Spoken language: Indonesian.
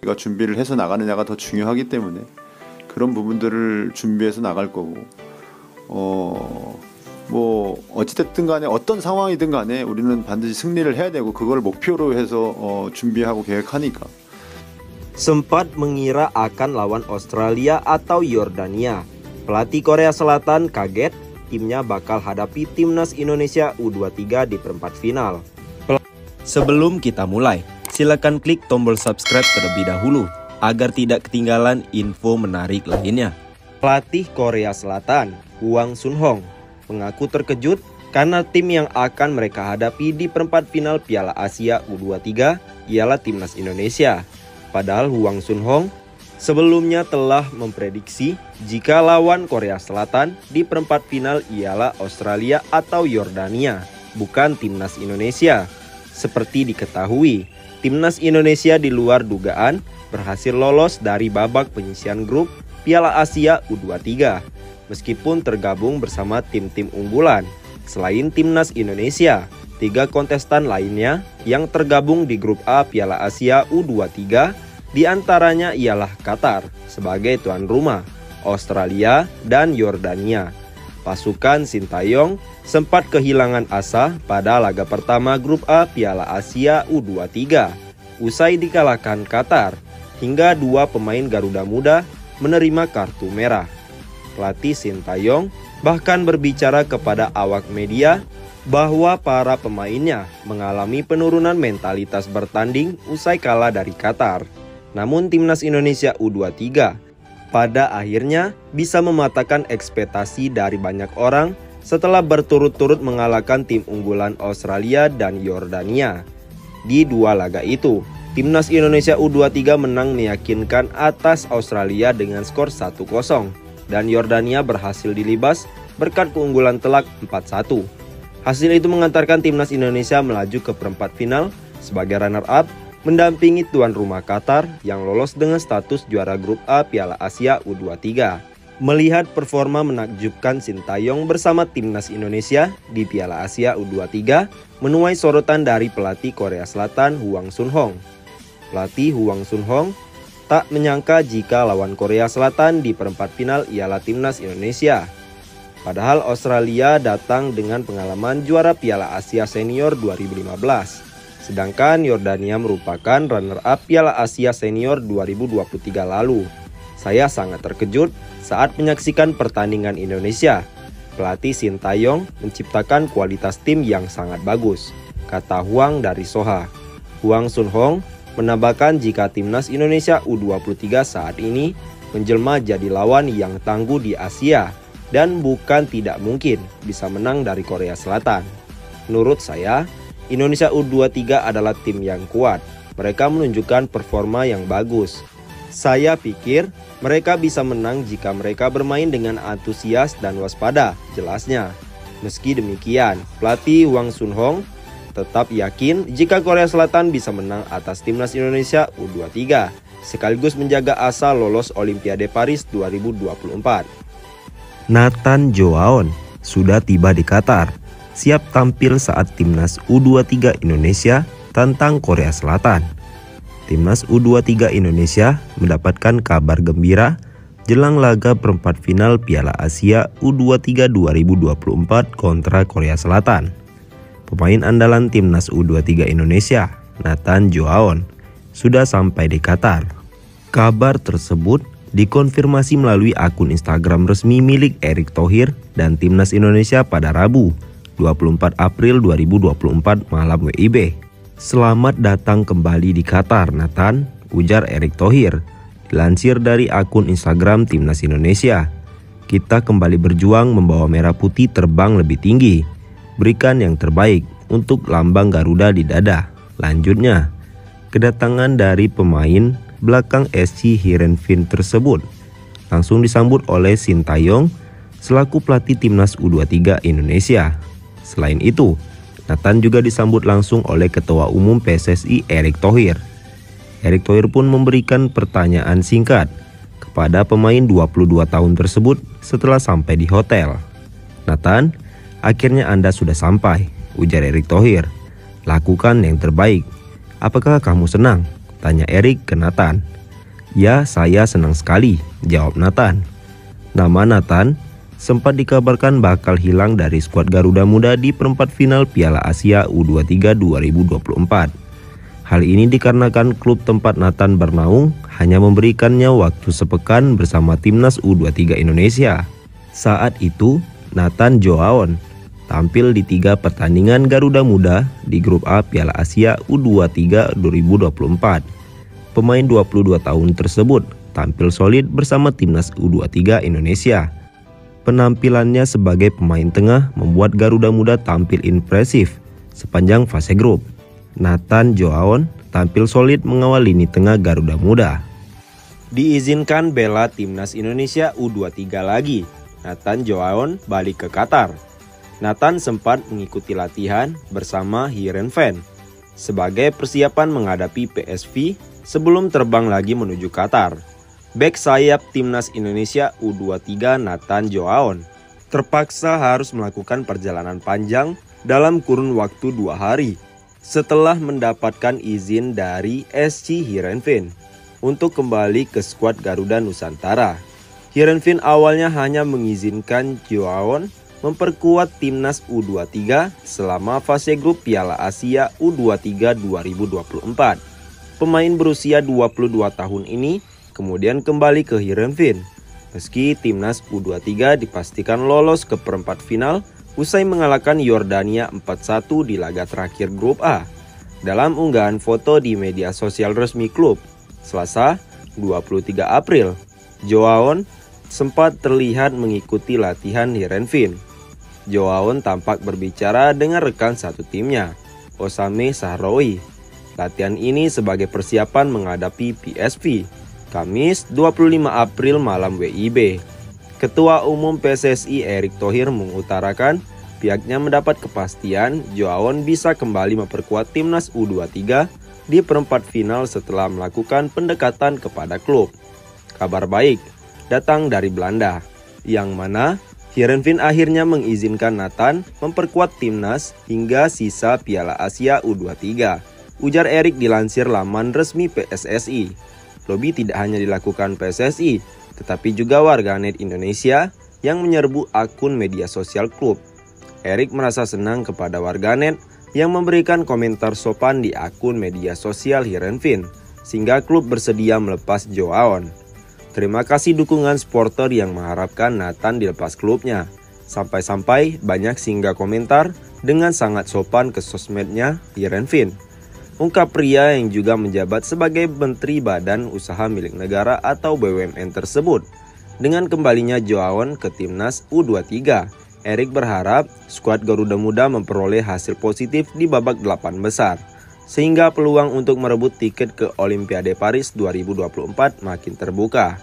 우리가 준비를 해서 나가느냐가 더 중요하기 때문에 그런 부분들을 준비해서 나갈 거고, 뭐 어찌됐든 간에 어떤 상황이든 간에 우리는 반드시 승리를 해야 되고 그걸 목표로 해서 준비하고 계획하니까. Sempat mengira akan lawan Australia atau Yordania, pelatih Korea Selatan kaget timnya bakal hadapi timnas Indonesia U23 di perempat final. Sebelum kita mulai, silakan klik tombol subscribe terlebih dahulu agar tidak ketinggalan info menarik lainnya. Pelatih Korea Selatan, Hwang Sun-hong, mengaku terkejut karena tim yang akan mereka hadapi di perempat final Piala Asia U23 ialah timnas Indonesia. Padahal Hwang Sun-hong sebelumnya telah memprediksi jika lawan Korea Selatan di perempat final ialah Australia atau Yordania, bukan timnas Indonesia. Seperti diketahui, timnas Indonesia di luar dugaan berhasil lolos dari babak penyisihan grup Piala Asia U23, meskipun tergabung bersama tim-tim unggulan. Selain timnas Indonesia, 3 kontestan lainnya yang tergabung di grup A Piala Asia U23 diantaranya ialah Qatar sebagai tuan rumah, Australia, dan Yordania. Pasukan Sintayong sempat kehilangan asa pada laga pertama grup A Piala Asia U23 usai dikalahkan Qatar, hingga 2 pemain Garuda Muda menerima kartu merah. Pelatih Sintayong bahkan berbicara kepada awak media bahwa para pemainnya mengalami penurunan mentalitas bertanding usai kalah dari Qatar. Namun timnas Indonesia U23 pada akhirnya bisa mematahkan ekspektasi dari banyak orang setelah berturut-turut mengalahkan tim unggulan Australia dan Yordania. Di 2 laga itu, timnas Indonesia U23 menang meyakinkan atas Australia dengan skor 1-0 dan Yordania berhasil dilibas berkat keunggulan telak 4-1. Hasil itu mengantarkan timnas Indonesia melaju ke perempat final sebagai runner-up, mendampingi tuan rumah Qatar yang lolos dengan status juara grup A Piala Asia U23. Melihat performa menakjubkan Sintayong bersama timnas Indonesia di Piala Asia U23 menuai sorotan dari pelatih Korea Selatan Hwang Sun-hong. Pelatih Hwang Sun-hong tak menyangka jika lawan Korea Selatan di perempat final ialah timnas Indonesia. Padahal Australia datang dengan pengalaman juara Piala Asia Senior 2015. Sedangkan Yordania merupakan runner-up Piala Asia Senior 2023 lalu. Saya sangat terkejut saat menyaksikan pertandingan Indonesia. Pelatih Sintayong menciptakan kualitas tim yang sangat bagus, kata Hwang dari Soha. Hwang Sun-hong menambahkan jika timnas Indonesia U23 saat ini menjelma jadi lawan yang tangguh di Asia dan bukan tidak mungkin bisa menang dari Korea Selatan. Menurut saya, Indonesia U23 adalah tim yang kuat. Mereka menunjukkan performa yang bagus. Saya pikir mereka bisa menang jika mereka bermain dengan antusias dan waspada, jelasnya. Meski demikian, pelatih Hwang Sun-hong tetap yakin jika Korea Selatan bisa menang atas timnas Indonesia U23, sekaligus menjaga asa lolos Olimpiade Paris 2024. Nathan Joaon sudah tiba di Qatar, siap tampil saat timnas U23 Indonesia tantang Korea Selatan. Timnas U23 Indonesia mendapatkan kabar gembira jelang laga perempat final Piala Asia U23 2024 kontra Korea Selatan. Pemain andalan timnas U23 Indonesia, Nathan Joaon, sudah sampai di Qatar. Kabar tersebut dikonfirmasi melalui akun Instagram resmi milik Erick Thohir dan timnas Indonesia pada Rabu, 24 April 2024 malam WIB. Selamat datang kembali di Qatar, Nathan, ujar Erick Thohir. Dilansir dari akun Instagram timnas Indonesia, kita kembali berjuang membawa merah putih terbang lebih tinggi. Berikan yang terbaik untuk lambang Garuda di dada. Lanjutnya, kedatangan dari pemain belakang SC Heerenveen tersebut langsung disambut oleh Sintayong selaku pelatih timnas U23 Indonesia. Selain itu, Nathan juga disambut langsung oleh Ketua Umum PSSI Erick Thohir. Erick Thohir pun memberikan pertanyaan singkat kepada pemain 22 tahun tersebut setelah sampai di hotel. Nathan, akhirnya Anda sudah sampai, ujar Erick Thohir. Lakukan yang terbaik. Apakah kamu senang? Tanya Erik ke Nathan. Ya, saya senang sekali, jawab Nathan. Nama Nathan sempat dikabarkan bakal hilang dari skuad Garuda Muda di perempat final Piala Asia U23 2024. Hal ini dikarenakan klub tempat Nathan bernaung hanya memberikannya waktu sepekan bersama timnas U23 Indonesia. Saat itu, Nathan Joaon tampil di 3 pertandingan Garuda Muda di grup A Piala Asia U23 2024. Pemain 22 tahun tersebut tampil solid bersama timnas U23 Indonesia. Penampilannya sebagai pemain tengah membuat Garuda Muda tampil impresif sepanjang fase grup. Nathan Joaon tampil solid mengawal lini tengah Garuda Muda. Diizinkan bela timnas Indonesia U23 lagi, Nathan Joaon balik ke Qatar. Nathan sempat mengikuti latihan bersama Heerenveen sebagai persiapan menghadapi PSV sebelum terbang lagi menuju Qatar. Bek sayap timnas Indonesia U23 Nathan Joaon terpaksa harus melakukan perjalanan panjang dalam kurun waktu 2 hari setelah mendapatkan izin dari SC Heerenveen untuk kembali ke skuad Garuda Nusantara. Heerenveen awalnya hanya mengizinkan Joaon memperkuat timnas U23 selama fase grup Piala Asia U23 2024. Pemain berusia 22 tahun ini kemudian kembali ke Heerenveen meski timnas U23 dipastikan lolos ke perempat final usai mengalahkan Yordania 4-1 di laga terakhir grup A. Dalam unggahan foto di media sosial resmi klub, Selasa 23 April, Joaon sempat terlihat mengikuti latihan Heerenveen. Joaon tampak berbicara dengan rekan satu timnya, Osame Sahraoui. Latihan ini sebagai persiapan menghadapi PSV, Kamis 25 April malam WIB. Ketua Umum PSSI Erick Thohir mengutarakan pihaknya mendapat kepastian Joaon bisa kembali memperkuat timnas U23 di perempat final setelah melakukan pendekatan kepada klub. Kabar baik datang dari Belanda, yang mana Heerenveen akhirnya mengizinkan Nathan memperkuat timnas hingga sisa Piala Asia U23. Ujar Erick dilansir laman resmi PSSI. Lobi tidak hanya dilakukan PSSI, tetapi juga warganet Indonesia yang menyerbu akun media sosial klub. Erick merasa senang kepada warganet yang memberikan komentar sopan di akun media sosial Heerenveen, sehingga klub bersedia melepas Joaon. Terima kasih dukungan supporter yang mengharapkan Nathan dilepas klubnya. Sampai-sampai banyak singgah komentar dengan sangat sopan ke sosmednya Heerenveen. Ungkap pria yang juga menjabat sebagai Menteri Badan Usaha Milik Negara atau BUMN tersebut. Dengan kembalinya Joaon ke timnas U23, Erick berharap skuad Garuda Muda memperoleh hasil positif di babak 8 besar, sehingga peluang untuk merebut tiket ke Olimpiade Paris 2024 makin terbuka.